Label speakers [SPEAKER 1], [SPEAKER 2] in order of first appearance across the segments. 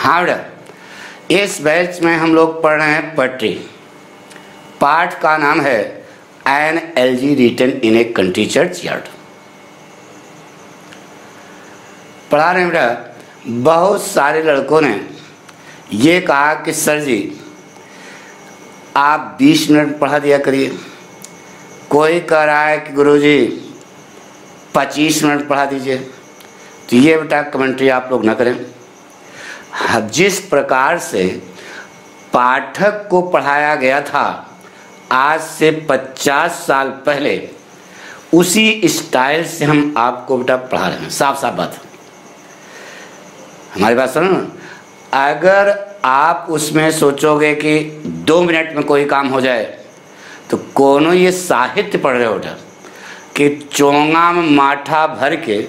[SPEAKER 1] हाँ बेटा, इस बैच में हम लोग पढ़ रहे हैं पोएट्री। पाठ का नाम है An Elegy Written in a Country Churchyard. पढ़ा रहे हैं बेटा, बहुत सारे लड़कों ने ये कहा कि सर जी आप 20 मिनट पढ़ा दिया करिए। कोई कह रहा है कि गुरुजी 25 मिनट पढ़ा दीजिए। तो ये बेटा कमेंट्री आप लोग ना करें। जिस प्रकार से पाठक को पढ़ाया गया था आज से 50 साल पहले, उसी स्टाइल से हम आपको बेटा पढ़ा रहे हैं। साफ साफ बात, हमारी बात सुनो। अगर आप उसमें सोचोगे कि 2 मिनट में कोई काम हो जाए, तो कोनो ये साहित्य पढ़ रहे हो बेटा कि चोंगा में माठा भर के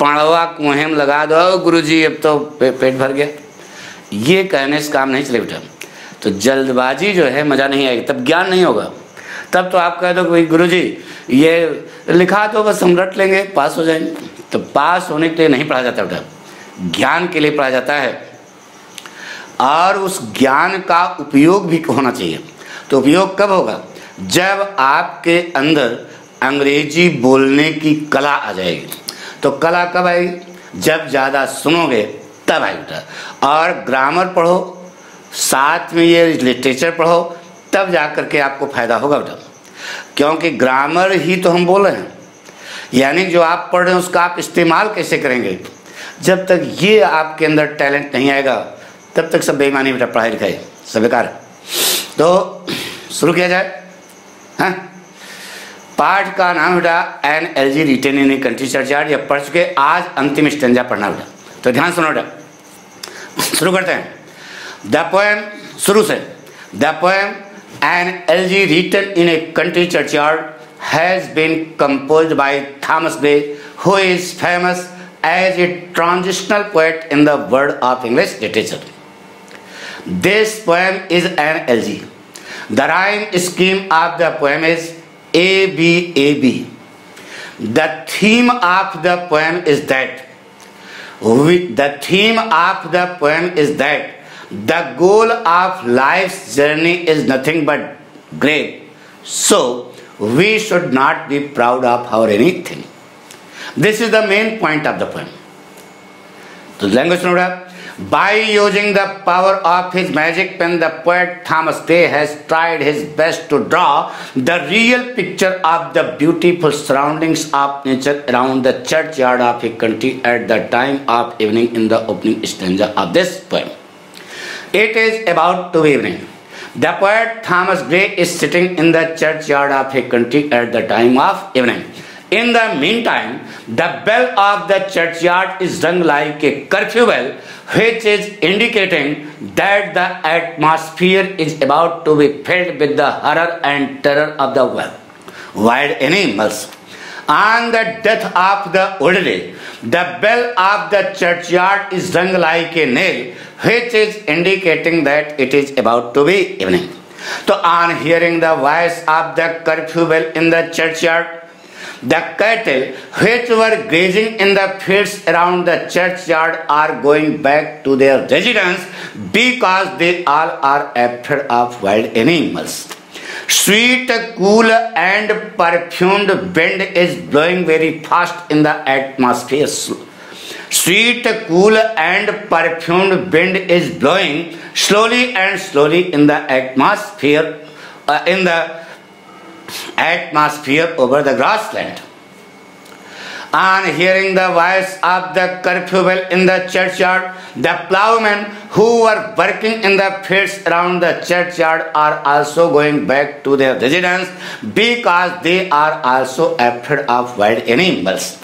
[SPEAKER 1] पड़वा कुएं में लगा दो, गुरुजी अब तो पेट भर गया। ये कहने से काम नहीं चले बेटा। तो जल्दबाजी जो है मज़ा नहीं आएगी, तब ज्ञान नहीं होगा। तब तो आप कह दो कि भाई गुरुजी ये लिखा तो बस हम रट लेंगे, पास हो जाएंगे। तो पास होने के लिए नहीं पढ़ा जाता बेटा, ज्ञान के लिए पढ़ा जाता है। और उस ज्ञान का उपयोग भी होना चाहिए। तो उपयोग कब होगा? जब आपके अंदर अंग्रेजी बोलने की कला आ जाएगी। तो कला कब आएगी? जब ज़्यादा सुनोगे तब आएगी बेटा। और ग्रामर पढ़ो, साथ में ये लिटरेचर पढ़ो, तब जा कर के आपको फायदा होगा बेटा। क्योंकि ग्रामर ही तो हम बोल रहे हैं, यानी जो आप पढ़ रहे हैं उसका आप इस्तेमाल कैसे करेंगे। जब तक ये आपके अंदर टैलेंट नहीं आएगा तब तक सब बेईमानी बेटा, पढ़ाई लिखाई सब बेकार। तो शुरू किया जाए। हाँ, पाठ का नाम बेटा An Elegy Written in a Country Churchyard. ये पढ़ चुके, आज अंतिम स्टेंजा पढ़ना बेटा। तो ध्यान सुनो बेटा, शुरू करते हैं। द पोएम, शुरू से। The poem An Elegy Written in a Country Churchyard has been composed by Thomas Gray, who is famous as a transitional poet in the world of English literature. This poem is an elegy. The rhyme scheme of the poem is ABAB. The theme of the poem is that the goal of life's journey is nothing but great. So we should not be proud of our anything. This is the main point of the poem. तो language note, by using the power of his magic pen, the poet Thomas Gray has tried his best to draw the real picture of the beautiful surroundings of nature around the churchyard of a country at the time of evening in the opening stanza of this poem. It is about to be evening. The poet Thomas Gray is sitting in the churchyard of a country at the time of evening. In the meantime, the bell of the churchyard is rung like a curfew bell, which is indicating that the atmosphere is about to be filled with the horror and terror of the wild animals. On the death of the old day, the bell of the churchyard is rung like a nail, which is indicating that it is about to be evening. So on hearing the voice of the curfew bell in the churchyard, the cattle which were grazing in the fields around the churchyard are going back to their residence because they all are afraid of wild animals. Sweet, cool and perfumed wind is blowing very fast in the atmosphere. Sweet, cool and perfumed wind is blowing slowly and slowly in the atmosphere, over the grassland. On hearing the voice of the curfew bell in the churchyard, the ploughmen who were working in the fields around the churchyard are also going back to their residence because they are also afraid of wild animals.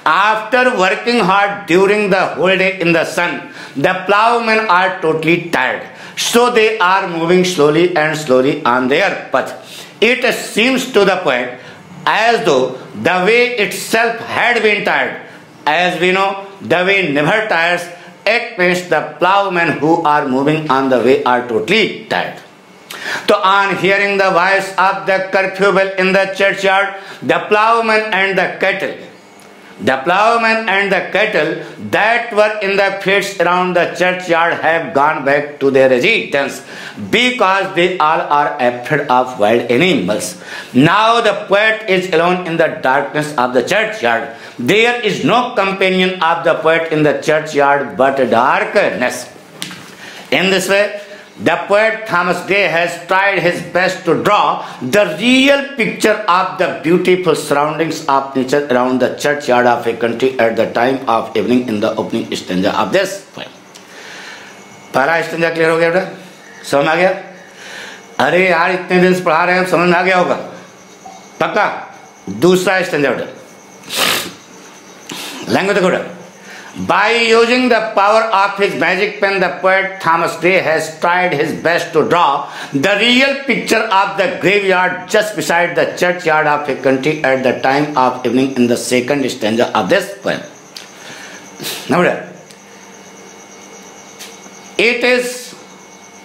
[SPEAKER 1] After working hard during the whole day in the sun, the ploughmen are totally tired, so they are moving slowly and slowly on their path. It seems to the poet as though the way itself had been tired. As we know, the way never tires. It means the ploughmen who are moving on the way are totally tired. So on hearing the voice of the curfew bell in the churchyard, the ploughmen and the cattle The plowmen and the cattle that were in the fields around the churchyard have gone back to their residence because they all are afraid of wild animals. Now the poet is alone in the darkness of the churchyard. There is no companion of the poet in the churchyard but darkness. In this way, the poet Thomas Gray has tried his best to draw the real picture of the beautiful surroundings of nature around the churchyard of a country at the time of evening in the opening stanza of this poem. पहला stanza clear हो गया बेटा, समझ में आ गया? अरे यार इतने दिन से पढ़ा रहे हैं, समझ में आ गया होगा पक्का? दूसरा स्टेंजा बेटा, लैंग्वेज देखो बेटा. By using the power of his magic pen, the poet Thomas Gray has tried his best to draw the real picture of the graveyard just beside the churchyard of a country at the time of evening in the second stanza of this poem. Now, it is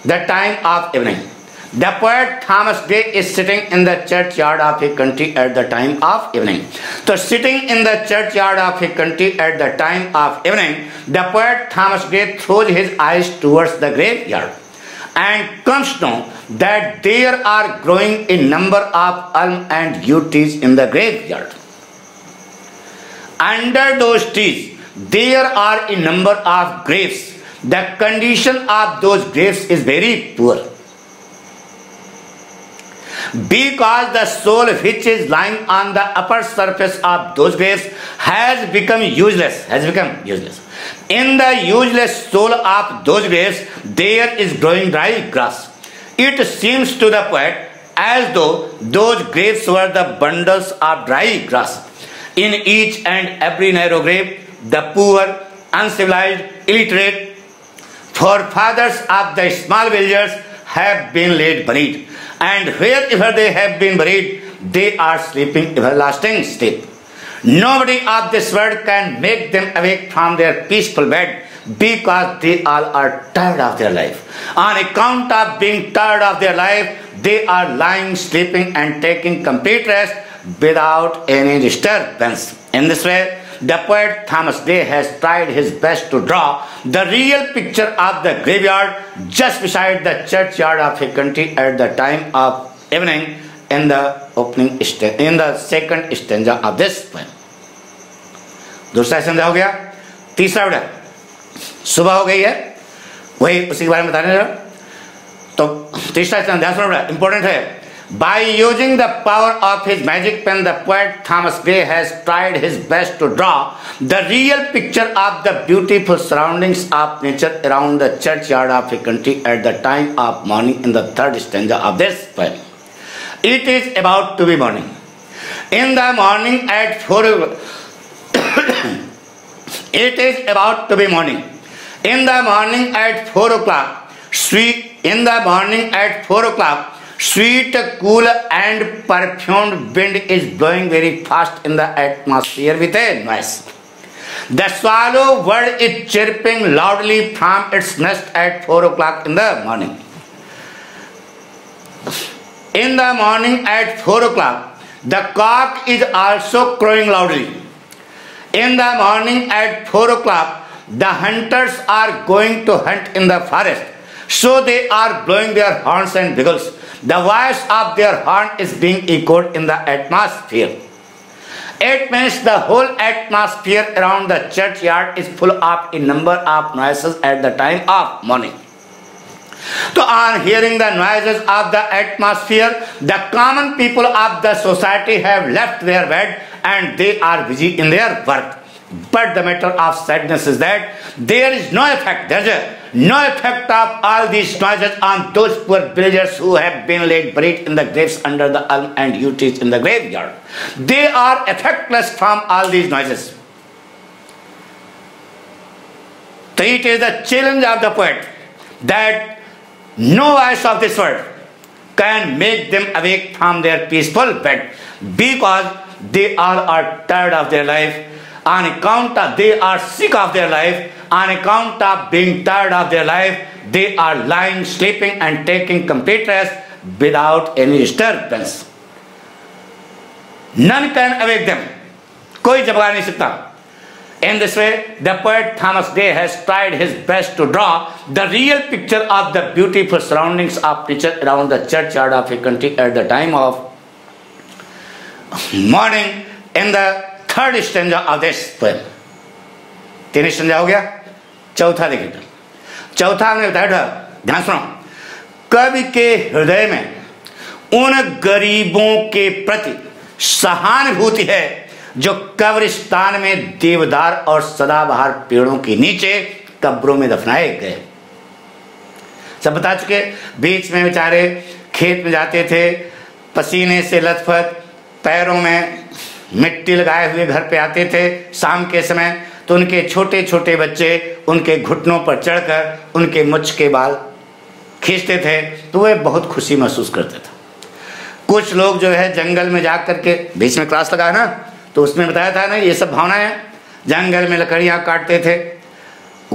[SPEAKER 1] the time of evening. The poet Thomas Gray is sitting in the churchyard of a country at the time of evening. So sitting in the churchyard of a country at the time of evening, the poet Thomas Gray throws his eyes towards the graveyard and comes to know that there are growing a number of elm and yew trees in the graveyard. Under those trees, there are a number of graves. The condition of those graves is very poor, because the soul which is lying on the upper surface of those graves has become useless. In the useless soul of those graves, there is growing dry grass. It seems to the poet as though those graves were the bundles of dry grass. In each and every narrow grave, the poor, uncivilized, illiterate forefathers of the small villagers have been laid buried. And wherever they have been buried, they are sleeping everlasting sleep. Nobody of this world can make them awake from their peaceful bed, because they all are tired of their life. On account of being tired of their life, they are lying, sleeping and taking complete rest without any disturbance. In this way, the poet Thomas Gray has tried his best to draw the real picture of the graveyard just beside the churchyard of a country at the time of evening in the second stanza of this poem. दूसरा stanza हो गया. तीसरा बेटा, सुबह हो गई है, वही उसी के बारे में बताने रहा. तो तीसरा stanza ध्यान सुनो बेटा, इंपॉर्टेंट है. By using the power of his magic pen, the poet Thomas Gray has tried his best to draw the real picture of the beautiful surroundings of nature around the churchyard of a country at the time of morning in the third stanza of this poem. It is about to be morning. In the morning at 4 o'clock, it is about to be morning. In the morning at 4 o'clock, sweet, cool and perfumed wind is blowing very fast in the atmosphere with a noise. The swallow bird is chirping loudly from its nest at 4 o'clock in the morning. In the morning at 4 o'clock, the cock is also crowing loudly. In the morning at 4 o'clock, the hunters are going to hunt in the forest, so they are blowing their horns and bugles. The voice of their horn is being echoed in the atmosphere. It means the whole atmosphere around the churchyard is full of a number of noises at the time of morning. So on hearing the noises of the atmosphere, the common people of the society have left their bed and they are busy in their work. But the matter of sadness is that there is no effect of all these noises on those poor villagers who have been laid buried in the graves under the elm and yew trees in the graveyard. They are effectless from all these noises. So it is the challenge of the poet that no voice of this world can make them awake from their peaceful bed, because they all are tired of their life. On account of they are sick of their life, on account of being tired of their life, they are lying, sleeping and taking complete rest without any disturbance. None can awake them. कोई जगा नहीं सकता। In this way, the poet Thomas Day has tried his best to draw the real picture of the beautiful surroundings of nature around the churchyard of a country at the time of morning in the third stanza of this poem. 3 stanza हो गया, चौथा देखिए। चौथा हमने बताया, ध्यान सुनो, कवि के हृदय में उन गरीबों के प्रति सहानुभूति है जो कब्रिस्तान में देवदार और सदाबहार पेड़ों के नीचे कब्रों में दफनाए गए। सब बता चुके। बीच में बेचारे खेत में जाते थे, पसीने से लथपथ, पैरों में मिट्टी लगाए हुए घर पे आते थे शाम के समय, तो उनके छोटे छोटे बच्चे उनके घुटनों पर चढ़कर उनके मुछ के बाल खींचते थे, तो वे बहुत खुशी महसूस करते थे। कुछ लोग जो है जंगल में जा करके, बीच में क्लास लगा ना, तो उसमें बताया था ना ये सब भावनाएं, जंगल में लकड़ियां काटते थे,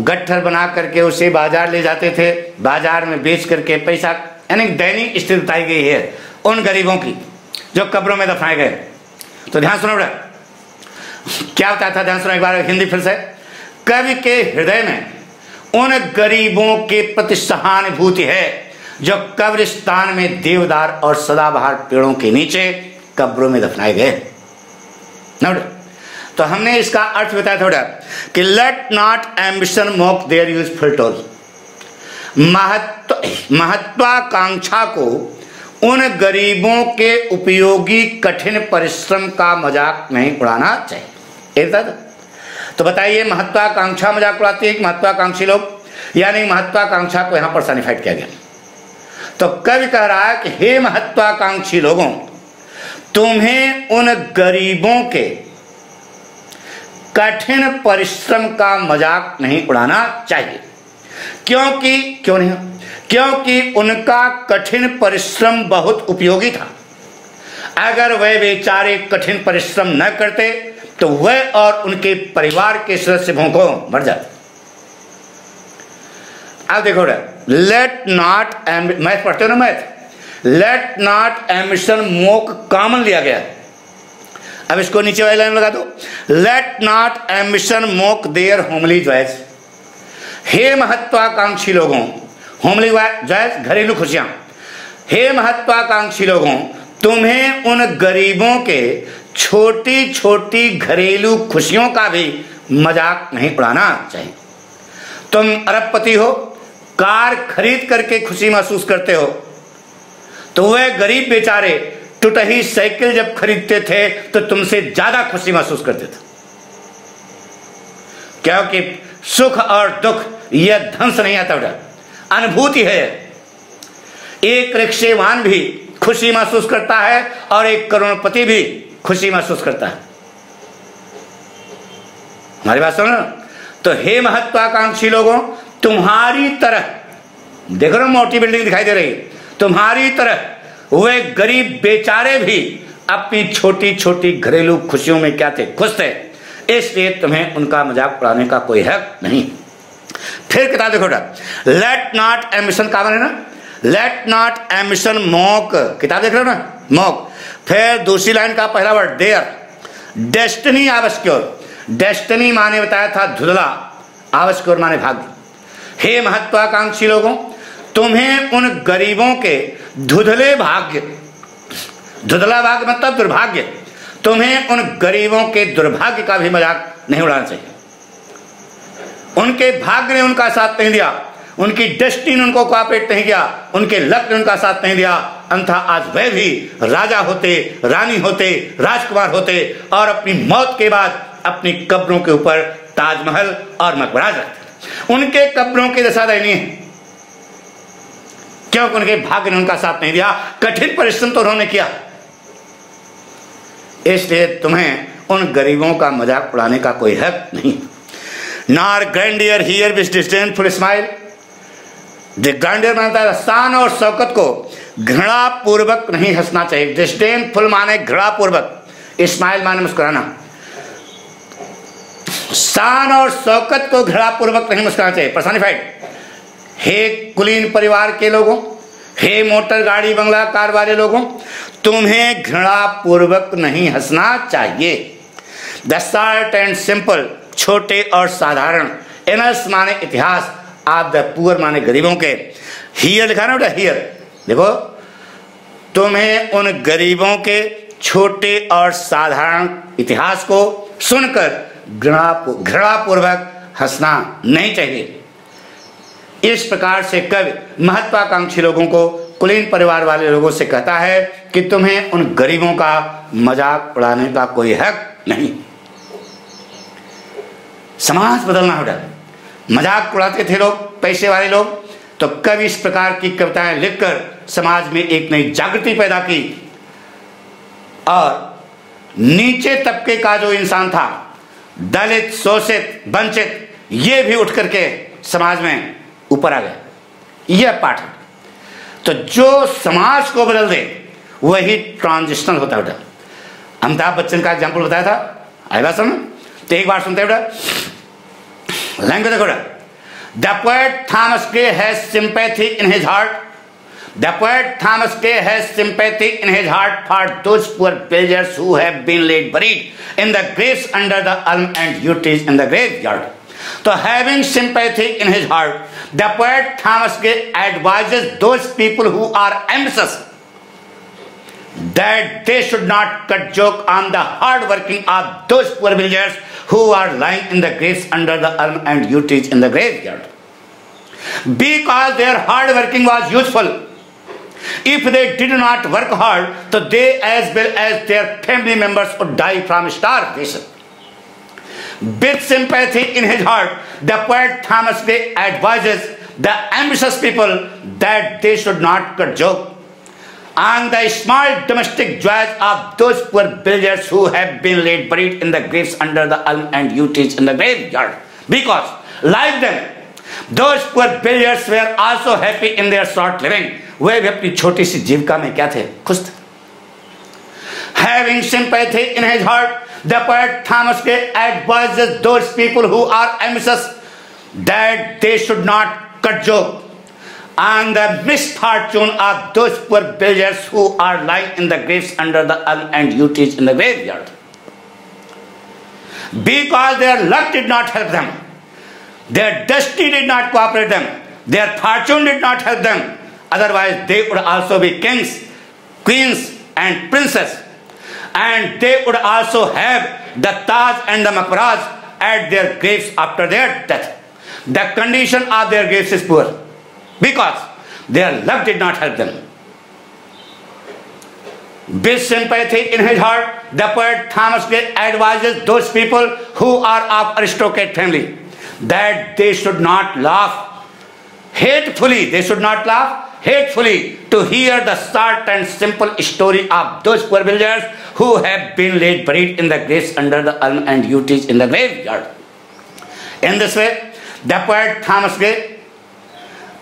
[SPEAKER 1] गट्ठर बना करके उसे बाजार ले जाते थे, बाजार में बेच करके पैसा, यानी दैनिक स्थिति बताई गई है उन गरीबों की जो कब्रों में दफनाए गए। तो ध्यान सुनो बेटा, क्या बताया था, ध्यान सुनो एक बार, हिंदी फिर से। कवि के हृदय में उन गरीबों के प्रति सहानुभूति है जो कब्रिस्तान में देवदार और सदाबहार पेड़ों के नीचे कब्रों में दफनाए गए। तो हमने इसका अर्थ बताया थोड़ा कि let not ambition mock their useful tool, महत्वाकांक्षा को उन गरीबों के उपयोगी कठिन परिश्रम का मजाक नहीं उड़ाना चाहिए। तो बताइए, महत्वाकांक्षा मजाक उड़ाती है कि महत्वाकांक्षी लोग, यानी महत्वाकांक्षा को यहां पर पर्सनिफाइड किया गया। तो कवि कह रहा है कि हे महत्वाकांक्षी लोगों, तुम्हें उन गरीबों के कठिन परिश्रम का मजाक नहीं उड़ाना चाहिए। क्यों नहीं? क्योंकि उनका कठिन परिश्रम बहुत उपयोगी था। अगर वे बेचारे कठिन परिश्रम न करते तो वह और उनके परिवार के सदस्य भूखों मर जाते। अब देखो, लेट नॉट, मैथ पढ़ते हो ना, math, let not ambition mock common लिया गया। अब इसको नीचे वाली लाइन लगा दो, let not ambition mock their homely joys. हे महत्वाकांक्षी लोगों, होमली जॉयस घरेलू खुशियां, हे महत्वाकांक्षी लोगों, तुम्हें उन गरीबों के छोटी छोटी घरेलू खुशियों का भी मजाक नहीं उड़ाना चाहिए। तुम अरबपति हो, कार खरीद करके खुशी महसूस करते हो, तो वह गरीब बेचारे टूटही साइकिल जब खरीदते थे तो तुमसे ज्यादा खुशी महसूस करते थे। क्योंकि सुख और दुख यह धन से नहीं आता बेटा, अनुभूति है। एक रिक्शेवान भी खुशी महसूस करता है और एक करोड़पति भी खुशी महसूस करता है। हमारी बात सुनो। तो हे महत्वाकांक्षी लोगों, तुम्हारी तरह, देख रहे हो मोटी बिल्डिंग दिखाई दे रही, तुम्हारी तरह वे गरीब बेचारे भी अपनी छोटी छोटी घरेलू खुशियों में क्या थे, खुश थे। इसलिए तुम्हें उनका मजाक उड़ाने का कोई हक नहीं। फिर किताब देखो, लेट नॉट एम्बिशन, का है ना, लेट नॉट एम्बिशन मॉक, किताब देख रहे हो ना, मॉक। फिर दूसरी लाइन का पहला वर्ड देयर, डेस्टिनी आवश्यक, डेस्टिनी माने बताया था धुंधला, आवश्यक माने भाग्य। हे महत्वाकांक्षी लोगों, तुम्हें उन गरीबों के धुंधले भाग्य, धुंधला भाग्य मतलब दुर्भाग्य, तुम्हें उन गरीबों के दुर्भाग्य का भी मजाक नहीं उड़ाना चाहिए। उनके भाग्य ने उनका साथ नहीं दिया, उनकी डेस्टिनी ने उनको कोऑपरेट नहीं किया, उनके लक ने उनका साथ नहीं दिया, अन्यथा आज वे भी राजा होते, रानी होते, राजकुमार होते और अपनी मौत के बाद अपनी कब्रों के ऊपर ताजमहल और मकबरा रखते। उनके कब्रों की दशा दयनीय है, क्योंकि उनके भाग्य ने उनका साथ नहीं दिया, कठिन परिश्रम तो उन्होंने किया। इसलिए तुम्हें उन गरीबों का मजाक उड़ाने का कोई हक नहीं। Nor grandeur hear with disdainful smile, grandeur मानता है शान और शौकत को घृणा पूर्वक नहीं हंसना चाहिए। डिस्डेनफुल माने घृणा पूर्वक, स्माइल माने मुस्कुराना। शान और शौकत को घृणा पूर्वक नहीं मुस्कुराना चाहिए, पर्सनिफाइड। हे कुलीन परिवार के लोगों, हे मोटर गाड़ी बंगला कार वाले लोगों, तुम्हें घृणा पूर्वक नहीं हंसना चाहिए। द शॉर्ट एंड सिंपल, छोटे और साधारण, एनस माने इतिहास, आप द पुअर माने गरीबों के। हियर लिखा ना बेटा, हियर देखो, तुम्हें उन गरीबों के छोटे और साधारण इतिहास को सुनकर घृणापूर्वक हंसना नहीं चाहिए। इस प्रकार से कवि महत्वाकांक्षी लोगों को, कुलीन परिवार वाले लोगों से कहता है कि तुम्हें उन गरीबों का मजाक उड़ाने का कोई हक नहीं। समाज बदलना होगा। मजाक उड़ाते थे लोग, पैसे वाले लोग, तो कवि इस प्रकार की कविताएं लिखकर समाज में एक नई जागृति पैदा की और नीचे तबके का जो इंसान था, दलित, शोषित, वंचित, ये भी उठ करके समाज में ऊपर आ गए। यह पाठ है। तो जो समाज को बदल दे वही ट्रांजिशनल होता है बेटा। अमिताभ बच्चन का एग्जाम्पल बताया था, आई बात समझ? तो एक बार सुनते बेटा, लैंग्वेज देखो बेटा। The poet Thomas Gray has sympathy in his heart. The poet Thomas Gray has sympathy in his heart for those poor villagers who have been laid buried in the graves under the elm and yew trees in the graveyard. So having sympathy in his heart, the poet Thomas Gray advises those people who are ambitious that they should not cut joke on the hard working of those poor villagers who are lying in the graves under the elm and yew trees in the graveyard. Because their hard working was useful. If they did not work hard, so they as well as their family members would die from starvation. With sympathy in his heart, the poet Thomas Gray advises the ambitious people that they should not cut joke on the small domestic joys of those poor villagers who have been laid buried in the graves under the elm and yew trees in the graveyard. Because, like them, those poor villagers were also happy in their short living. वे भी अपनी छोटी सी जीविका में क्या थे? खुश थे। Having sympathy in his heart, the poet Thomas Gray advises those people who are ambitious that they should not cut joke on the misfortune of those poor villagers who are lying in the graves under the elm and yew trees in the graveyard. Because their luck did not help them, their destiny did not cooperate them, their fortune did not help them. Otherwise, they would also be kings, queens, and princes, and they would also have the Taj and the Maqbaras at their graves after their death. The condition of their graves is poor because their luck did not help them. With sympathy in his heart, the poet Thomas Gray advises those people who are of aristocratic family that they should not laugh hatefully. They should not laugh hatefully to hear the short and simple story of those poor villagers who have been laid buried in the graves under the elm and yew trees in the graveyard. In this way, the poet Thomas Gray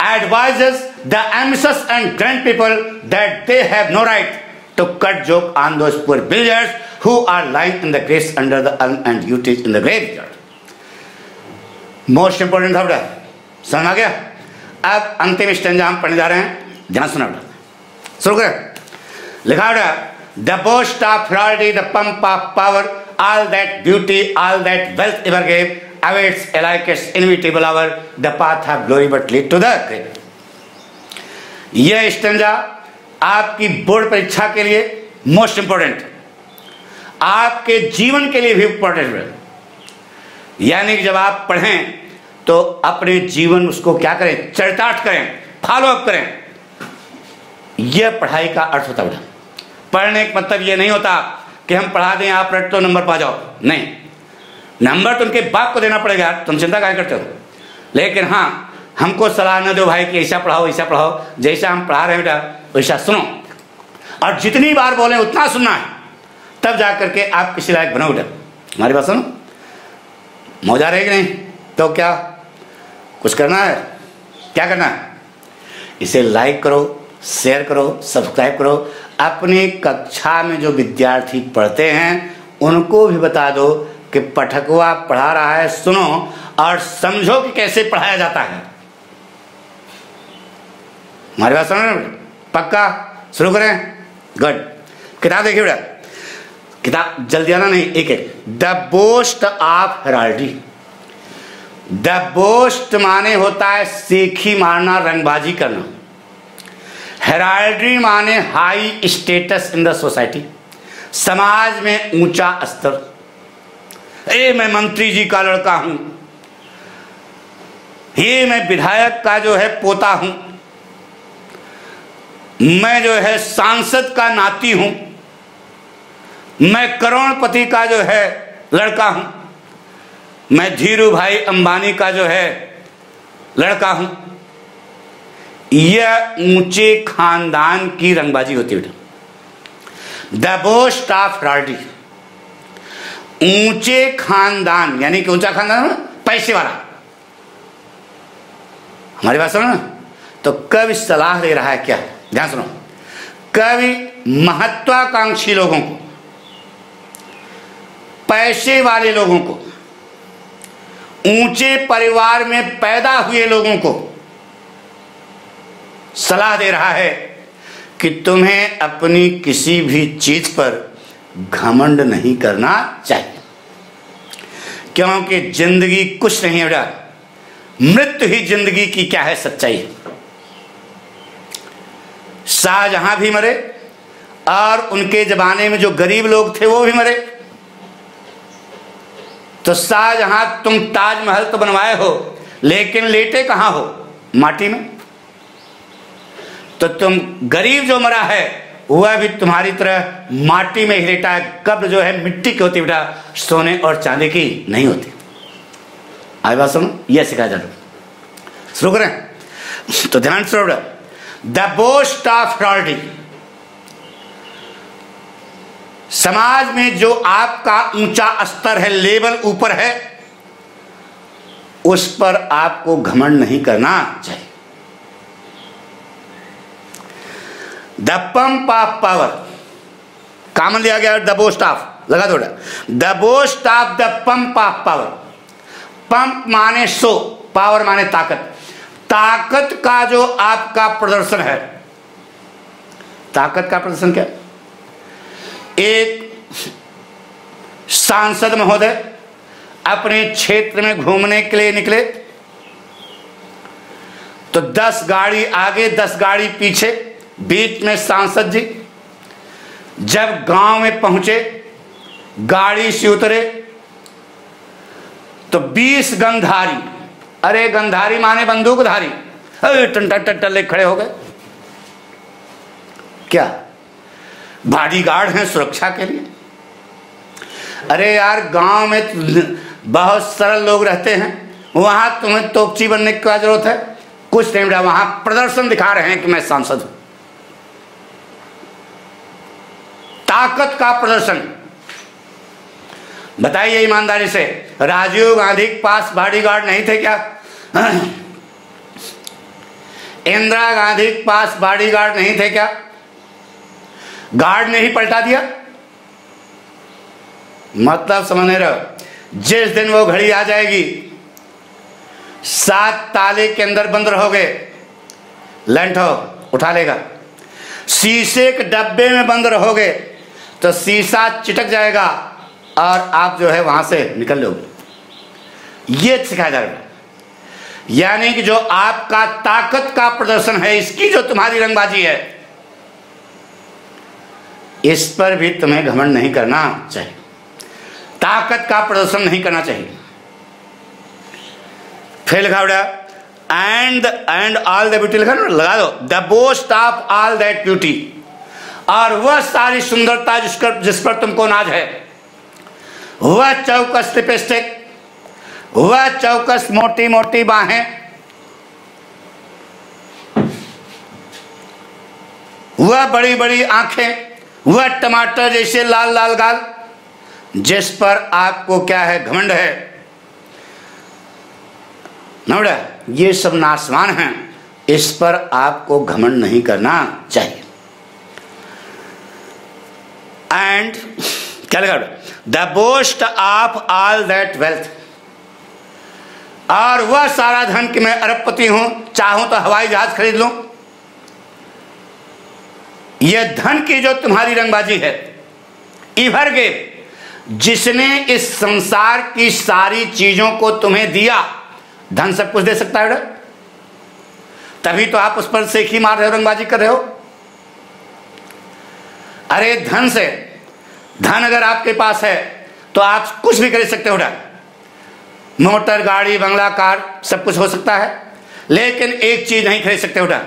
[SPEAKER 1] advises the ambitious and grand people that they have no right to cut joke on those poor villagers who are lying in the graves under the elm and yew trees in the graveyard. Most important था बेटा, समझ आ गया? अब अंतिम stanza हम पढ़ने जा रहे हैं, ध्यान सुना बेटा, शुरू करें। लिखा बेटा, द बोस्ट ऑफ फ्लॉरिटी, the pomp of power, all that beauty, all that wealth ever gave, awaits alike its inevitable hour, the path of glory but lead to the grave. यह स्टैंजा आपकी बोर्ड परीक्षा के लिए most important, आपके जीवन के लिए भी इंपॉर्टेंट है। यानी कि जब आप पढ़ें तो अपने जीवन उसको क्या करें? चरितार्थ करें, फॉलो अप करें। यह पढ़ाई का अर्थ होता है। पढ़ने का मतलब यह नहीं होता कि हम पढ़ा दें, आप रट तो नंबर पा जाओ, नहीं। नंबर तो उनके बाप को देना पड़ेगा, तुम चिंता क्या करते हो। लेकिन हाँ, हमको सलाह न दो भाई कि ऐसा पढ़ाओ ऐसा पढ़ाओ, जैसा हम पढ़ा रहे हैं बेटा वैसा सुनो, और जितनी बार बोले उतना सुनना है, तब जा करके आप किसी लायक बनो बेटा। हमारी बात सुनो, मौजा रहेगी नहीं तो क्या कुछ करना है? क्या करना है? इसे लाइक करो, शेयर करो, सब्सक्राइब करो। अपनी कक्षा में जो विद्यार्थी पढ़ते हैं उनको भी बता दो कि पठकवा पढ़ा रहा है, सुनो और समझो कि कैसे पढ़ाया जाता है। हमारी बात सुनो, पक्का? शुरू करें? गुड। किताब देखिए बेटा, किताब जल्दी आना नहीं, एक एक। The boast of heraldry. The boast माने होता है सेखी मारना, रंगबाजी करना। हेराल्डी माने high status in the society, समाज में ऊंचा स्तर। मैं मंत्री जी का लड़का हूं, ये मैं विधायक का जो है पोता हूं, मैं जो है सांसद का नाती हूं, मैं करोड़पति का जो है लड़का हूं, मैं धीरू भाई अंबानी का जो है लड़का हूं। यह ऊंचे खानदान की रंगबाजी होती है बेटा। द बोस्ट ऑफ हेराल्डी, ऊंचे खानदान, यानी कि ऊंचा खानदान पैसे वाला। हमारी बात सुनो ना। तो कवि सलाह दे रहा है क्या, ध्यान सुनो। कवि महत्वाकांक्षी लोगों को, पैसे वाले लोगों को, ऊंचे परिवार में पैदा हुए लोगों को सलाह दे रहा है कि तुम्हें अपनी किसी भी चीज पर घमंड नहीं करना चाहिए, क्योंकि जिंदगी कुछ नहीं है बेटा, मृत्यु ही जिंदगी की क्या है सच्चाई। शाहजहां भी मरे और उनके जमाने में जो गरीब लोग थे वो भी मरे। तो शाहजहां तुम ताजमहल तो बनवाए हो, लेकिन लेटे कहां हो, माटी में। तो तुम गरीब जो मरा है वह भी तुम्हारी तरह माटी में ही लेटा है। कब्र जो है मिट्टी की होती बेटा, सोने और चांदी की नहीं होती। आई बात सुनो, यह सिखाया जा रहा है। शुरू करें तो ध्यान से। द बोस्ट ऑफ हेराल्डी, समाज में जो आपका ऊंचा स्तर है, लेवल ऊपर है, उस पर आपको घमंड नहीं करना चाहिए। The pomp of power, common लिया गया द बोस्ट ऑफ, लगा दो। The boast of the pomp of power. Pump माने शो, पावर माने ताकत। ताकत का जो आपका प्रदर्शन है, ताकत का प्रदर्शन क्या? एक सांसद महोदय अपने क्षेत्र में घूमने के लिए निकले तो 10 गाड़ी आगे 10 गाड़ी पीछे, बीच में सांसद जी। जब गांव में पहुंचे, गाड़ी से उतरे तो 20 गंधारी, अरे गंधारी माने बंदूकधारी, टन खड़े हो गए। क्या बॉडीगार्ड हैं सुरक्षा के लिए? अरे यार, गांव में बहुत सरल लोग रहते हैं, वहां तुम्हें तोपची बनने की क्या जरूरत है? कुछ नहीं बेटा, वहां प्रदर्शन दिखा रहे हैं कि मैं सांसद हूं। ताकत का प्रदर्शन। बताइए ईमानदारी से, राजीव गांधी के पास बॉडीगार्ड नहीं थे क्या? इंदिरा गांधी के पास बॉडीगार्ड नहीं थे क्या? गार्ड ने ही पलटा दिया। मतलब समझ नहीं रहे। जिस दिन वो घड़ी आ जाएगी, 7 ताले के अंदर बंद रहोगे, लंठो उठा लेगा। शीशे के डब्बे में बंद रहोगे तो शीशा चिटक जाएगा और आप जो है वहां से निकल लोगे। ये सिखाया जा रहा है। यानी कि जो आपका ताकत का प्रदर्शन है, इसकी जो तुम्हारी रंगबाजी है, इस पर भी तुम्हें घमंड नहीं करना चाहिए, ताकत का प्रदर्शन नहीं करना चाहिए। फिर लिखा बेटा एंड ऑल द ब्यूटी, लिखा ना, लगा दो। The boast of all that beauty, और वह सारी सुंदरता जिस पर तुमको नाज है, वह चौकस लिपस्टिक, वह चौकस मोटी मोटी बाहें, वह बड़ी बड़ी आंखें, वह टमाटर जैसे लाल लाल गाल, जिस पर आपको क्या है, घमंड है ना बेटा, ये सब नासवान हैं, इस पर आपको घमंड नहीं करना चाहिए। एंड क्या लगा, the boast of all that wealth, और वह सारा धन कि मैं अरबपति हूं, चाहूं तो हवाई जहाज खरीद लूं। यह धन की जो तुम्हारी रंगबाजी है, इवर के जिसने इस संसार की सारी चीजों को तुम्हें दिया, धन सब कुछ दे सकता है बेटा, तभी तो आप उस पर सेखी मार रहे हो, रंगबाजी कर रहे हो। अरे धन से, धन अगर आपके पास है तो आप कुछ भी खरीद सकते हो बेटा, मोटर, गाड़ी, बंगला, कार सब कुछ हो सकता है, लेकिन एक चीज नहीं खरीद सकते बेटा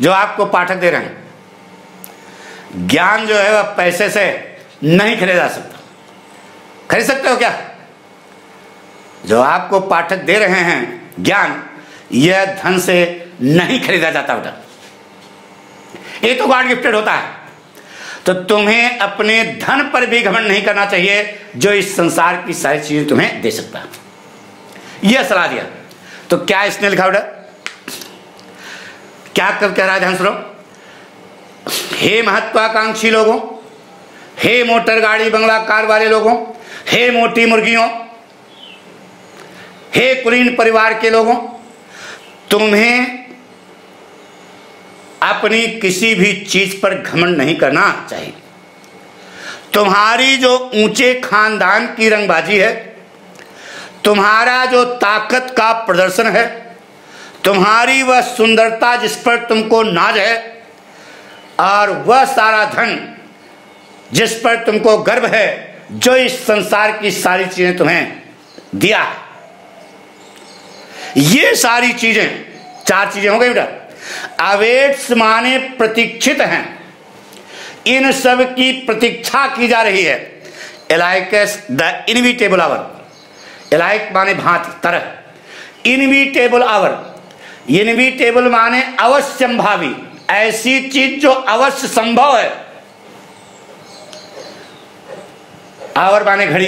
[SPEAKER 1] जो आपको पाठक दे रहे हैं। ज्ञान जो है वह पैसे से नहीं खरीदा जा सकता। खरीद सकते हो क्या? जो आपको पाठक दे रहे हैं ज्ञान, यह धन से नहीं खरीदा जाता बेटा, ये तो गॉड गिफ्टेड होता है। तो तुम्हें अपने धन पर भी घमंड नहीं करना चाहिए जो इस संसार की सारी चीजें तुम्हें दे सकता है। यह सलाह दिया। तो क्या इसने लिखा बेटा, क्या कब कह रहा है, ध्यान सुनो। हे महत्वाकांक्षी लोगों, हे मोटर, गाड़ी, बंगला, कार वाले लोगों, हे मोटी मुर्गियों, हे कुलीन परिवार के लोगों, तुम्हें अपनी किसी भी चीज पर घमंड नहीं करना चाहिए। तुम्हारी जो ऊंचे खानदान की रंगबाजी है, तुम्हारा जो ताकत का प्रदर्शन है, तुम्हारी वह सुंदरता जिस पर तुमको नाज है, और वह सारा धन जिस पर तुमको गर्व है, जो इस संसार की सारी चीजें तुम्हें दिया है, ये सारी चीजें, चार चीजें हो गई बेटा। अवेट्स माने प्रतीक्षित हैं, इन सब की प्रतीक्षा की जा रही है। एलाइकस द इनविटेबल आवर, एलाइक माने भांति, तरह, इनविटेबल आवर, इनविटेबल माने अवश्यंभावी, ऐसी चीज जो अवश्य संभव है। आवर माने घड़ी,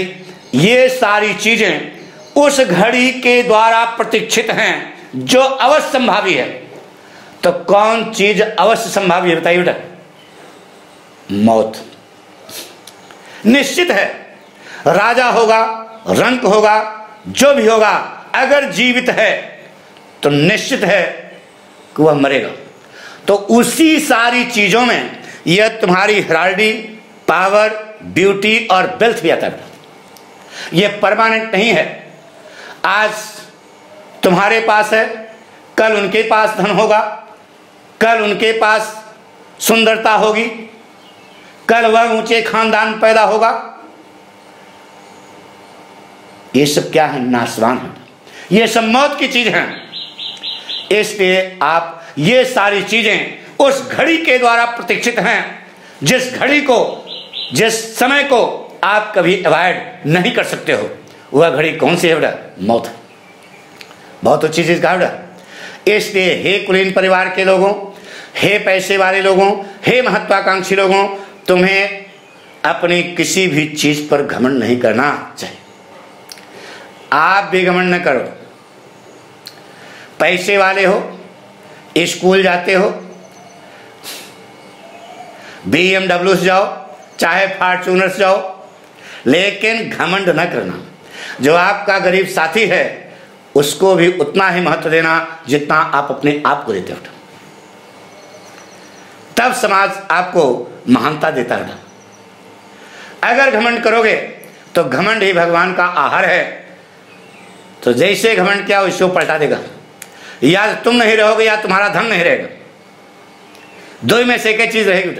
[SPEAKER 1] ये सारी चीजें उस घड़ी के द्वारा प्रतीक्षित हैं जो अवश्य संभावी है। तो कौन चीज अवश्य संभावी है बताइए बेटा? मौत निश्चित है। राजा होगा, रंक होगा, जो भी होगा, अगर जीवित है तो निश्चित है कि वह मरेगा। तो उसी सारी चीजों में यह तुम्हारी हेराल्डी, पावर, ब्यूटी और वेल्थ भी आता है। यह परमानेंट नहीं है। आज तुम्हारे पास है, कल उनके पास धन होगा, कल उनके पास सुंदरता होगी, कल वह ऊंचे खानदान पैदा होगा। ये सब क्या है? नाशवान है। ये सब मौत की चीज है। इसलिए आप ये सारी चीजें उस घड़ी के द्वारा प्रतीक्षित हैं, जिस घड़ी को, जिस समय को आप कभी अवॉइड नहीं कर सकते हो। वह घड़ी कौन सी है बेटा? मौत। बहुत अच्छी चीज कहा बेटा। इसलिए हे कुलीन परिवार के लोगों, हे पैसे वाले लोगों, हे महत्वाकांक्षी लोगों, तुम्हें अपनी किसी भी चीज पर घमंड नहीं करना चाहिए। आप भी घमंड न करो। पैसे वाले हो, स्कूल जाते हो, BMW से जाओ, चाहे फॉर्च्यूनर से जाओ, लेकिन घमंड न करना। जो आपका गरीब साथी है उसको भी उतना ही महत्व देना जितना आप अपने आप को देते हो। तब समाज आपको महानता देता है। अगर घमंड करोगे तो घमंड ही भगवान का आहार है। तो जैसे घमंड किया वैसे वो पलटा देगा। या तुम नहीं रहोगे या तुम्हारा धन नहीं रहेगा, दो में से एक चीज रहेगी।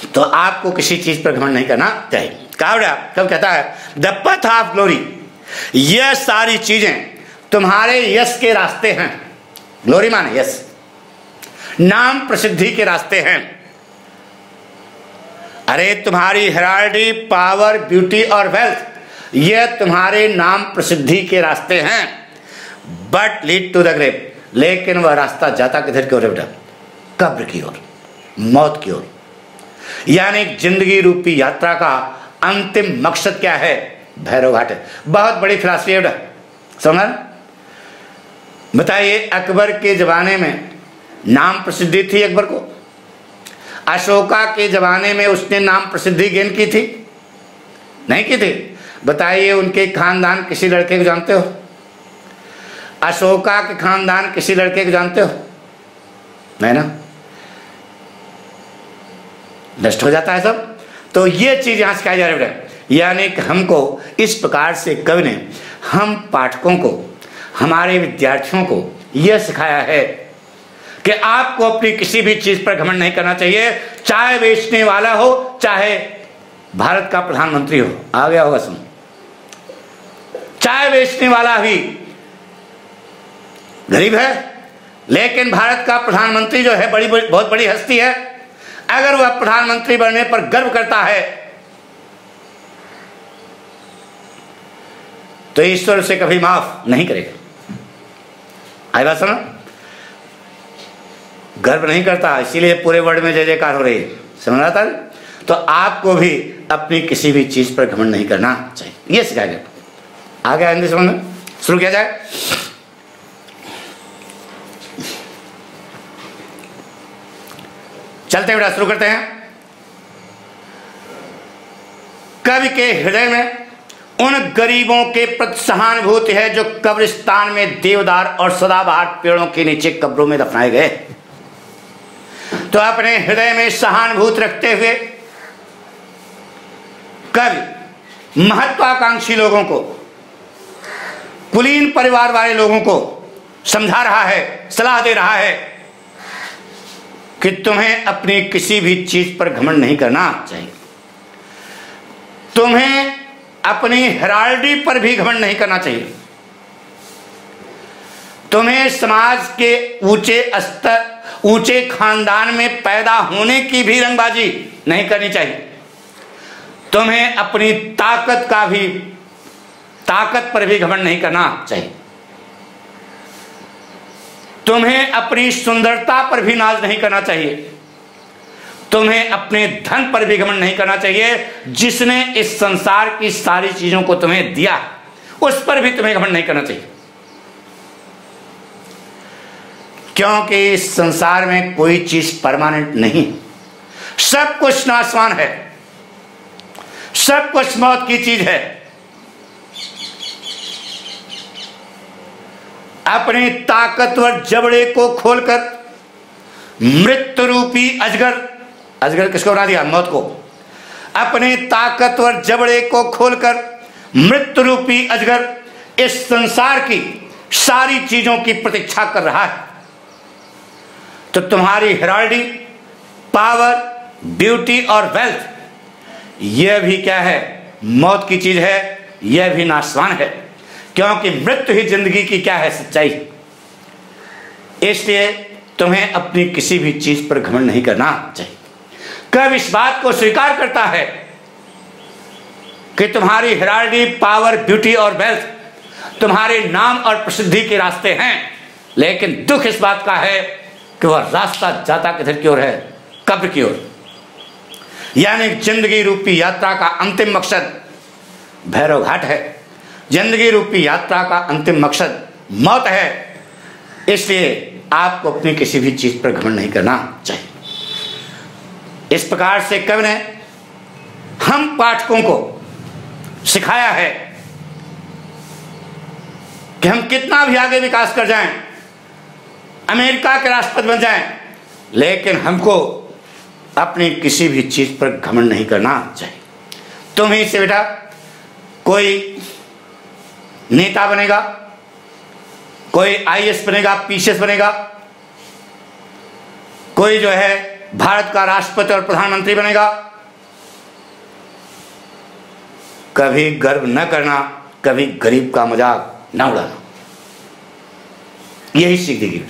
[SPEAKER 1] तो आपको किसी चीज पर घमंड नहीं करना चाहिए। कब कहता है द पथ ऑफ ग्लोरी, यह सारी चीजें तुम्हारे यश के रास्ते हैं। ग्लोरी माने यश, नाम प्रसिद्धि के रास्ते हैं। अरे तुम्हारी हेराल्डी, पावर, ब्यूटी और वेल्थ, यह तुम्हारे नाम प्रसिद्धि के रास्ते हैं। But lead to the grave, लेकिन वह रास्ता जाता किधर की ओर है बेटा? कब्र की ओर, मौत की ओर। यानी जिंदगी रूपी यात्रा का अंतिम मकसद क्या है? भैरव घाट है। बहुत बड़ी फिलॉसफी है बेटा, समझ? बताइए, अकबर के जमाने में नाम प्रसिद्धि थी अकबर को? अशोका के जमाने में उसने नाम प्रसिद्धि गेन की थी? नहीं की थी। बताइए, उनके खानदान किसी लड़के को जानते हो? अशोका के खानदान किसी लड़के को जानते हो? नहीं ना। नष्ट हो जाता है सब। तो ये चीज यहां सिखाई जा रही है बेटा, यानी कि हमको इस प्रकार से कवि ने हम पाठकों को, हमारे विद्यार्थियों को यह सिखाया है कि आपको अपनी किसी भी चीज पर घमंड नहीं करना चाहिए, चाहे बेचने वाला हो, चाहे भारत का प्रधानमंत्री हो। आ गया होगा सुन, चाहे बेचने वाला भी गरीब है, लेकिन भारत का प्रधानमंत्री जो है बहुत बड़ी हस्ती है, अगर वह प्रधानमंत्री बनने पर गर्व करता है तो ईश्वर उसे कभी माफ नहीं करेगा। आई बात सुनो, गर्व नहीं करता, इसीलिए पूरे वर्ल्ड में जय जयकार हो रही है, समझ रहा था। तो आपको भी अपनी किसी भी चीज पर घमंड नहीं करना चाहिए, यह सिखाया गया। आगे हिंदी समझ में शुरू किया जाए। चलते बेटा शुरू करते हैं। कवि के हृदय में उन गरीबों के प्रति सहानुभूति है जो कब्रिस्तान में देवदार और सदाबहार पेड़ों के नीचे कब्रों में दफनाए गए। तो अपने हृदय में सहानुभूति रखते हुए कवि महत्वाकांक्षी लोगों को, कुलीन परिवार वाले लोगों को समझा रहा है, सलाह दे रहा है कि तुम्हें अपनी किसी भी चीज पर घमंड नहीं करना चाहिए, तुम्हें अपनी हेराल्डी पर भी घमंड नहीं करना चाहिए, तुम्हें समाज के ऊंचे स्तर, ऊंचे खानदान में पैदा होने की भी रंगबाजी नहीं करनी चाहिए, तुम्हें अपनी ताकत पर भी घमंड नहीं करना चाहिए, तुम्हें अपनी सुंदरता पर भी नाज नहीं करना चाहिए, तुम्हें अपने धन पर भी घमंड नहीं करना चाहिए। जिसने इस संसार की सारी चीजों को तुम्हें दिया उस पर भी तुम्हें घमंड नहीं करना चाहिए, क्योंकि इस संसार में कोई चीज परमानेंट नहीं, सब कुछ नाशवान है, सब कुछ मौत की चीज है। अपने ताकतवर जबड़े को खोलकर मृत्यु रूपी अजगर, अजगर किसको बना दिया? मौत को। अपने ताकतवर जबड़े को खोलकर मृत्यु रूपी अजगर इस संसार की सारी चीजों की प्रतीक्षा कर रहा है। तो तुम्हारी हेराल्डी, पावर, ब्यूटी और वेल्थ, यह भी क्या है? मौत की चीज है, यह भी नाशवान है, क्योंकि मृत्यु ही जिंदगी की क्या है? सच्चाई। इसलिए तुम्हें अपनी किसी भी चीज पर घमंड नहीं करना चाहिए। कब इस बात को स्वीकार करता है कि तुम्हारी हेराल्डी, पावर, ब्यूटी और वेल्थ तुम्हारे नाम और प्रसिद्धि के रास्ते हैं, लेकिन दुख इस बात का है कि वह रास्ता जाता किधर की ओर है? कब्र की ओर। यानी जिंदगी रूपी यात्रा का अंतिम मकसद भैरव घाट है, जिंदगी रूपी यात्रा का अंतिम मकसद मौत है। इसलिए आपको अपनी किसी भी चीज पर घमंड नहीं करना चाहिए। इस प्रकार से कवि ने हम पाठकों को सिखाया है कि हम कितना भी आगे विकास कर जाएं, अमेरिका के राष्ट्रपति बन जाएं, लेकिन हमको अपनी किसी भी चीज पर घमंड नहीं करना चाहिए। तुम ही से बेटा कोई नेता बनेगा, कोई आईएएस बनेगा, पीसीएस बनेगा, कोई जो है भारत का राष्ट्रपति और प्रधानमंत्री बनेगा, कभी गर्व न करना, कभी गरीब का मजाक न उड़ाना। यही सीख देगी।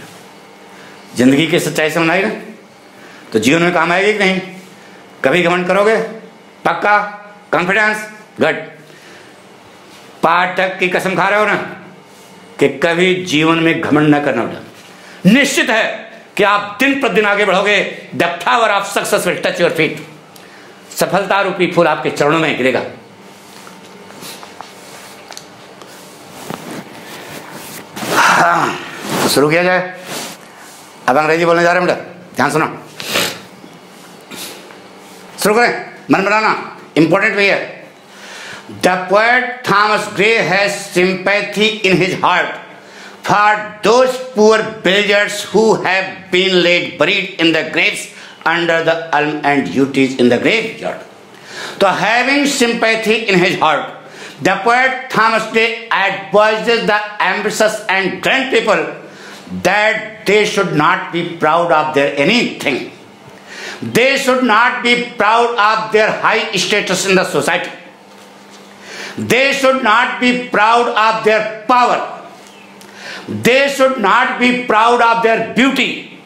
[SPEAKER 1] जिंदगी की सच्चाई समझ आई ना, तो जीवन में काम आएगी कि नहीं? कभी घमंड करोगे? पक्का? कॉन्फिडेंस? गुड। पाठक की कसम खा रहे हो ना कि कभी जीवन में घमंड न करना उड़ा। निश्चित है कि आप दिन प्रतिदिन आगे बढ़ोगे। The flower of success will touch your feet. सफलता रूपी फूल आपके चरणों में गिरेगा। हाँ, तो शुरू किया जाए। अब अंग्रेजी बोलने जा रहे हैं बेटा, ध्यान सुना। शुरू करें। मन बनाना इंपॉर्टेंट भी है। The poet Thomas Gray has sympathy in his heart for those poor villagers who have been laid buried in the graves under the elm and duties in the graveyard. So having sympathy in his heart, the poet Thomas Day advises the ambitious and grand people that they should not be proud of their anything. They should not be proud of their high status in the society. They should not be proud of their power. They should not be proud of their beauty.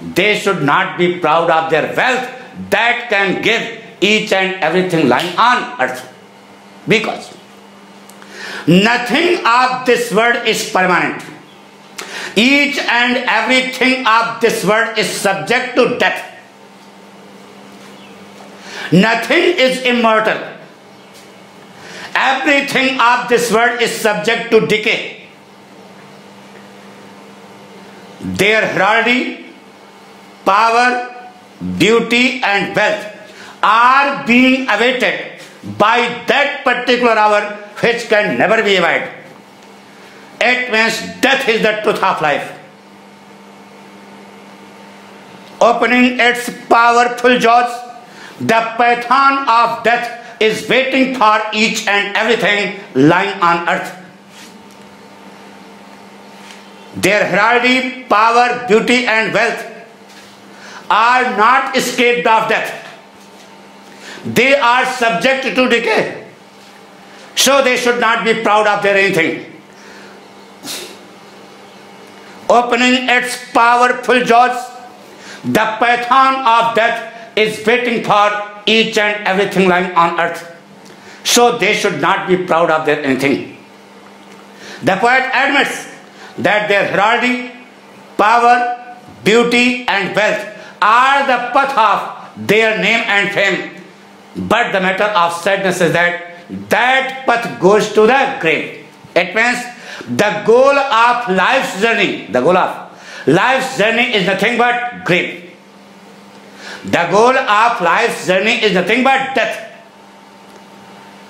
[SPEAKER 1] They should not be proud of their wealth that can give each and everything lying on earth. Because nothing of this world is permanent. Each and everything of this world is subject to death. Nothing is immortal. Everything of this world is subject to decay. Their heraldry, power, beauty and wealth are being awaited by that particular hour which can never be avoided. It means death is the truth of life. Opening its powerful jaws, the python of death is waiting for each and everything lying on earth. Their heraldry, power, beauty and wealth are not escaped of death. They are subject to decay. So they should not be proud of their anything. Opening its powerful jaws, the python of death is waiting for each and everything lying on earth. So they should not be proud of their anything. The poet admits that their heraldry, power, beauty and wealth are the path of their name and fame. But the matter of sadness is that that path goes to the grave. It means the goal of life's journey, is nothing but grave. The goal of life's journey is nothing but death.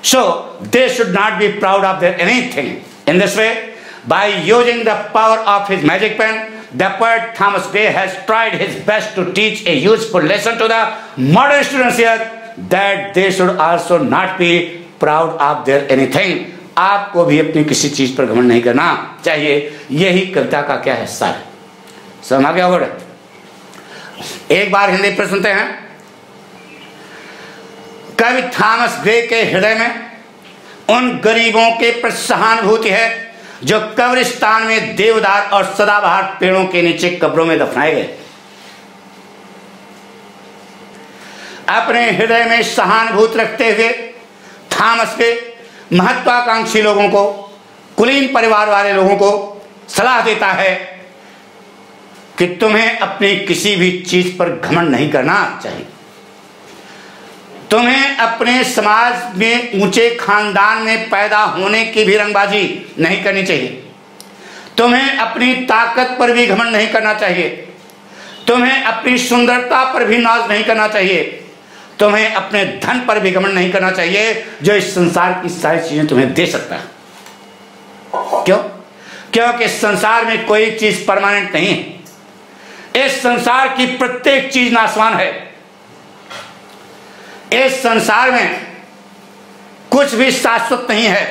[SPEAKER 1] So they should not be proud of their anything. In this way, by using the power of his magic pen, the poet Thomas Day has tried his best to teach a useful lesson to the modern students here, that they should also not be proud of their anything. आपको भी अपनी किसी चीज पर घमंड नहीं करना चाहिए। यही कविता का क्या हिस्सा है, समझ गया होगा। एक बार हिंदी पर सुनते हैं। कवि थॉमस ग्रे के हृदय में उन गरीबों के प्रति सहानुभूति है जो कब्रिस्तान में देवदार और सदाबहार पेड़ों के नीचे कब्रों में दफनाए गए। अपने हृदय में सहानुभूति रखते हुए थॉमस ग्रे महत्वाकांक्षी लोगों को, कुलीन परिवार वाले लोगों को सलाह देता है कि तुम्हें अपनी किसी भी चीज पर घमंड नहीं करना चाहिए। तुम्हें अपने समाज में ऊंचे खानदान में पैदा होने की भी रंगबाजी नहीं करनी चाहिए। तुम्हें अपनी ताकत पर भी घमंड नहीं करना चाहिए। तुम्हें अपनी सुंदरता पर भी नाज नहीं करना चाहिए। तुम्हें अपने धन पर भी घमंड नहीं करना चाहिए जो इस संसार की सारी चीजें तुम्हें दे सकता है। क्यों? क्योंकि इस संसार में कोई चीज परमानेंट नहीं है। इस संसार की प्रत्येक चीज नाशवान है। इस संसार में कुछ भी शाश्वत नहीं है।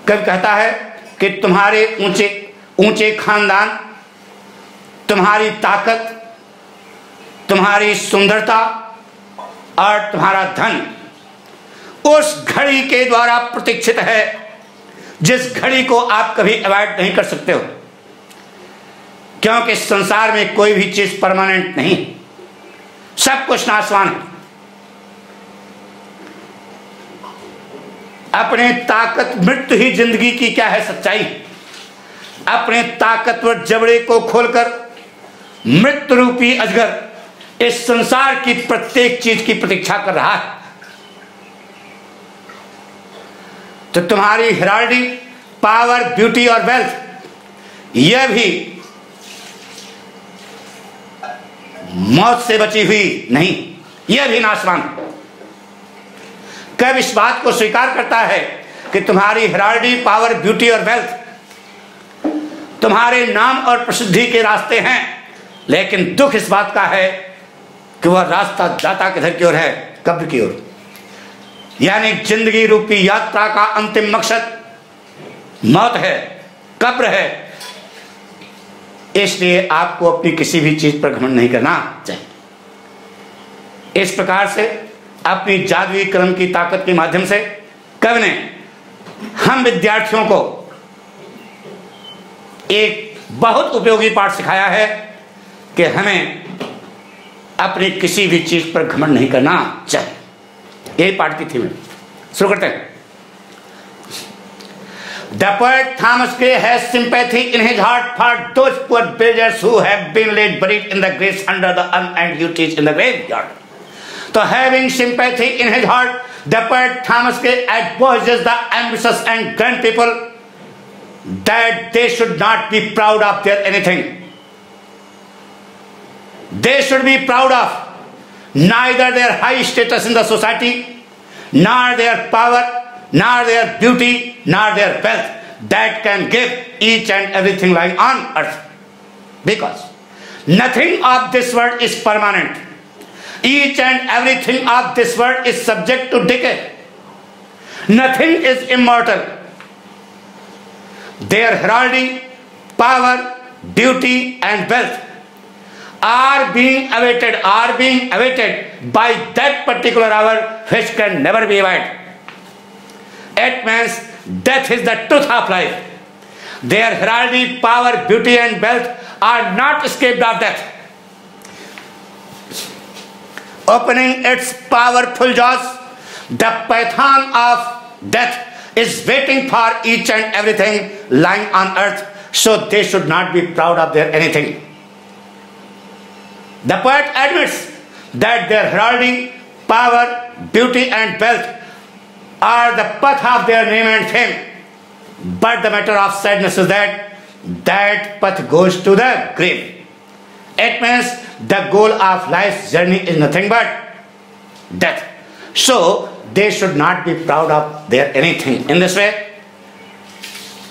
[SPEAKER 1] कवि कहता है कि तुम्हारे ऊंचे ऊंचे खानदान, तुम्हारी ताकत, तुम्हारी सुंदरता और तुम्हारा धन उस घड़ी के द्वारा प्रतीक्षित है जिस घड़ी को आप कभी अवॉइड नहीं कर सकते हो। क्योंकि संसार में कोई भी चीज परमानेंट नहीं, सब कुछ नाशवान है। अपने ताकत मृत्यु ही जिंदगी की क्या है सच्चाई। अपने ताकतवर जबड़े को खोलकर मृत्यु रूपी अजगर इस संसार की प्रत्येक चीज की प्रतीक्षा कर रहा है। तो तुम्हारी हेराल्डी, पावर, ब्यूटी और वेल्थ यह भी मौत से बची हुई नहीं, यह भी नाशवान। कब इस बात को स्वीकार करता है कि तुम्हारी हेराल्डी, पावर, ब्यूटी और वेल्थ तुम्हारे नाम और प्रसिद्धि के रास्ते हैं, लेकिन दुख इस बात का है कि वह रास्ता जाता किधर की ओर है? कब्र की ओर। यानी जिंदगी रूपी यात्रा का अंतिम मकसद मौत है, कब्र है। इसलिए आपको अपनी किसी भी चीज पर घमंड नहीं करना चाहिए। इस प्रकार से अपनी जादुई कलम की ताकत के माध्यम से कवि ने हम विद्यार्थियों को एक बहुत उपयोगी पाठ सिखाया है कि हमें अपनी किसी भी चीज पर घमंड नहीं करना चाहिए। यही पाठ की थीम है। शुरू करते हैं। The poet Thomas Gray has sympathy in his heart for those poor villagers who have been laid buried in the graves under the urn and duties in the graveyard. So having sympathy in his heart, the poet Thomas Gray advises the ambitious and grand people that they should not be proud of their anything. They should be proud of neither their high status in the society, nor their power, nor their beauty, nor their wealth that can give each and everything lying on earth. Because nothing of this world is permanent. Each and everything of this world is subject to decay. Nothing is immortal. Their heraldry, power, beauty and wealth are being awaited by that particular hour which can never be avoided. It means death is the truth of life. Their heraldry, power, beauty and wealth are not escaped of death. Opening its powerful jaws, the python of death is waiting for each and everything lying on earth, so they should not be proud of their anything. The poet admits that their heraldry, power, beauty and wealth are the path of their name and fame. But the matter of sadness is that that path goes to the grave. It means the goal of life's journey is nothing but death. So they should not be proud of their anything. In this way,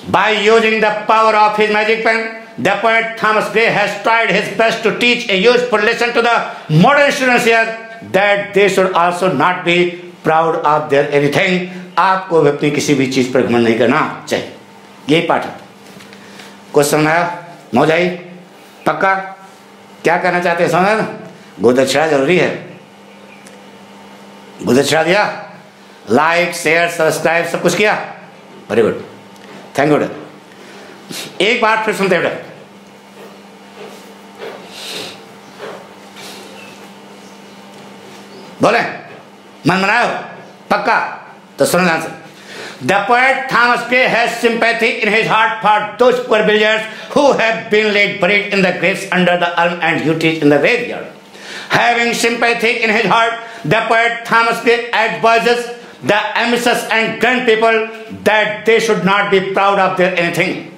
[SPEAKER 1] by using the power of his magic pen, the poet Thomas Gray has tried his best to teach a useful lesson to the modern students here that they should also not be proud of their anything. आपको अपनी किसी भी चीज पर घमंड नहीं करना चाहिए। यही पाठ है। कुछ समझ आया? मौज आई? पक्का? क्या कहना चाहते हैं? समझ ना? गुदच्छड़ा जरूरी है। गुदच्छड़ा दिया, लाइक शेयर सब्सक्राइब सब कुछ किया, वेरी गुड, थैंक यू। एक बार फिर सुनते बेटा। बोले मन बनाओ पक्का? तो सुनो ध्यान से। The poet Thomas Gray has sympathy in his heart for those poor villagers who have been laid buried in the graves under the urn and duties in the graveyard. Having sympathy in his heart, the poet Thomas Gray advises the ambitious and grand people that they should not be proud of their anything.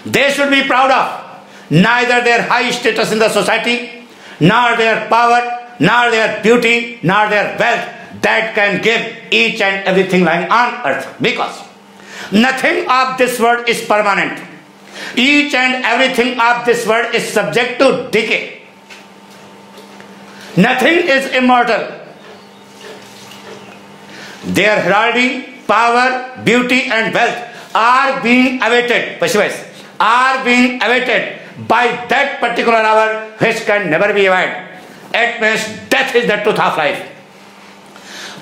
[SPEAKER 1] They should be proud of neither their high status in the society, nor their power, nor their beauty, nor their wealth that can give each and everything lying on earth. Because nothing of this world is permanent. Each and everything of this world is subject to decay. Nothing is immortal. Their heraldry, power, beauty and wealth are being awaited. Are being awaited by that particular hour which can never be avoided. It means death is the truth of life.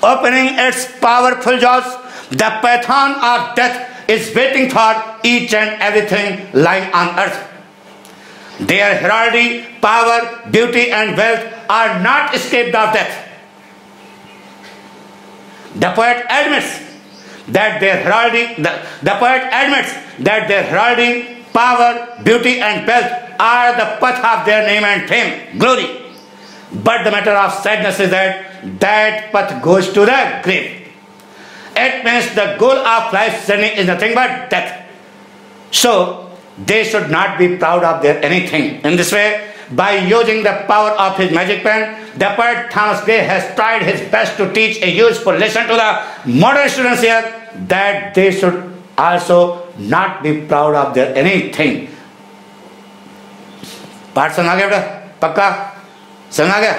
[SPEAKER 1] Opening its powerful jaws, the python of death is waiting for each and everything lying on earth. Their heraldry, power, beauty and wealth are not escaped of death. The poet admits that their heraldry, power, beauty and wealth are the path of their name and fame, glory. But the matter of sadness is that that path goes to the grave. It means the goal of life's journey is nothing but death. So they should not be proud of their anything. In this way, by using the power of his magic pen, the poet Thomas Gray has tried his best to teach a useful lesson to the modern students here that they should also not be proud of their anything. पाठ सुना गया बेटा? पक्का समझ आ गया?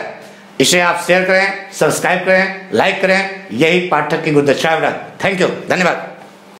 [SPEAKER 1] इसे आप share करें, सब्सक्राइब करें, लाइक करें। यही पाठक की गुरुदक्षिणा। थैंक यू, धन्यवाद।